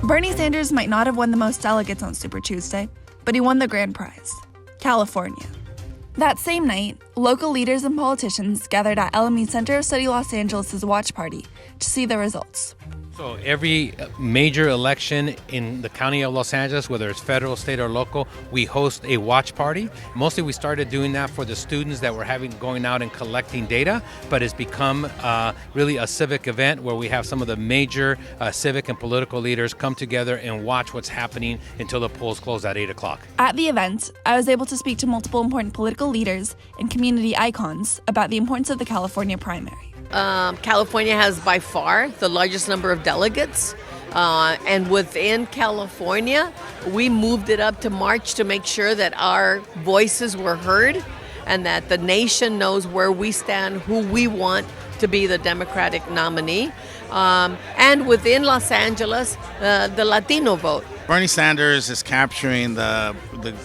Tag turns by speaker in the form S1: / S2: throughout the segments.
S1: Bernie Sanders might not have won the most delegates on Super Tuesday, but he won the grand prize, California. That same night, local leaders and politicians gathered at LME Center of Study Los Angeles' watch party to see the results.
S2: So every major election in the county of Los Angeles, whether it's federal, state, or local, we host a watch party. Mostly we started doing that for the students that were going out and collecting data, but it's become really a civic event where we have some of the major civic and political leaders come together and watch what's happening until the polls close at 8 o'clock.
S1: At the event, I was able to speak to multiple important political leaders and community icons about the importance of the California primary.
S3: California has by far the largest number of delegates, and within California, we moved it up to March to make sure that our voices were heard and that the nation knows where we stand, who we want to be the Democratic nominee. And within Los Angeles, the Latino vote.
S4: Bernie Sanders is capturing the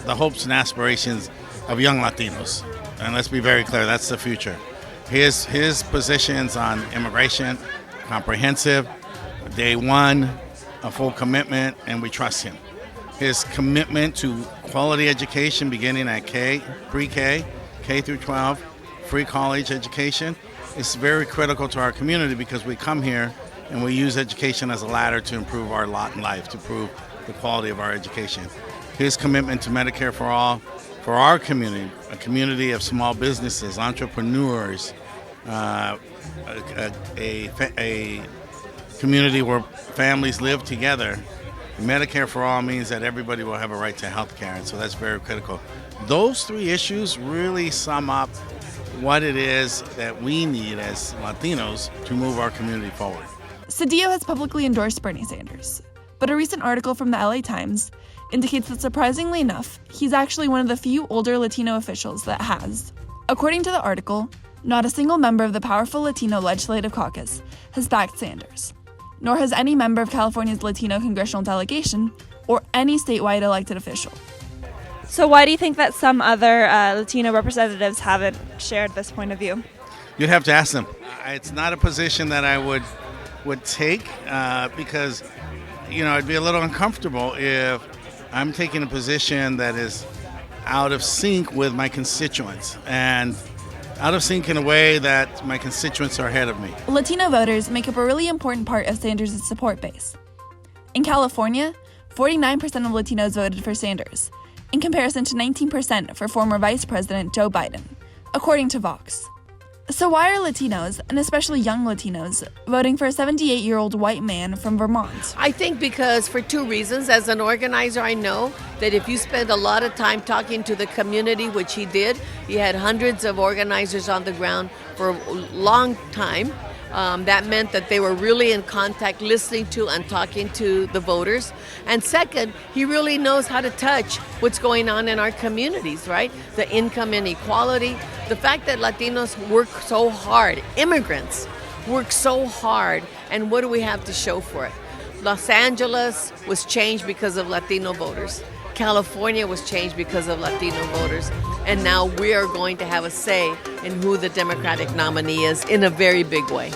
S4: hopes and aspirations of young Latinos. And let's be very clear, that's the future. His positions on immigration, comprehensive, day one, a full commitment, and we trust him. His commitment to quality education beginning at pre-K, K through 12, free college education is very critical to our community because we come here and we use education as a ladder to improve our lot in life, to improve the quality of our education. His commitment to Medicare for all, for our community, a community of small businesses, entrepreneurs, a community where families live together. Medicare for all means that everybody will have a right to health care, and so that's very critical. Those three issues really sum up what it is that we need as Latinos to move our community forward.
S1: Cedillo has publicly endorsed Bernie Sanders, but a recent article from the LA Times indicates that surprisingly enough, he's actually one of the few older Latino officials that has. According to the article, not a single member of the powerful Latino Legislative Caucus has backed Sanders, nor has any member of California's Latino congressional delegation or any statewide elected official. So why do you think that some other Latino representatives haven't shared this point of view?
S4: You'd have to ask them. It's not a position that I would take because, it'd be a little uncomfortable if I'm taking a position that is out of sync with my constituents and out of sync in a way that my constituents are ahead of me.
S1: Latino voters make up a really important part of Sanders' support base. In California, 49% of Latinos voted for Sanders, in comparison to 19% for former Vice President Joe Biden, according to Vox. So why are Latinos, and especially young Latinos, voting for a 78-year-old white man from Vermont?
S3: I think because for two reasons. As an organizer, I know that if you spend a lot of time talking to the community, which he did, he had hundreds of organizers on the ground for a long time. That meant that they were really in contact, listening to and talking to the voters. And second, he really knows how to touch what's going on in our communities, right? The income inequality, the fact that Latinos work so hard, immigrants work so hard, and what do we have to show for it? Los Angeles was changed because of Latino voters. California was changed because of Latino voters. And now we are going to have a say in who the Democratic nominee is in a very big way.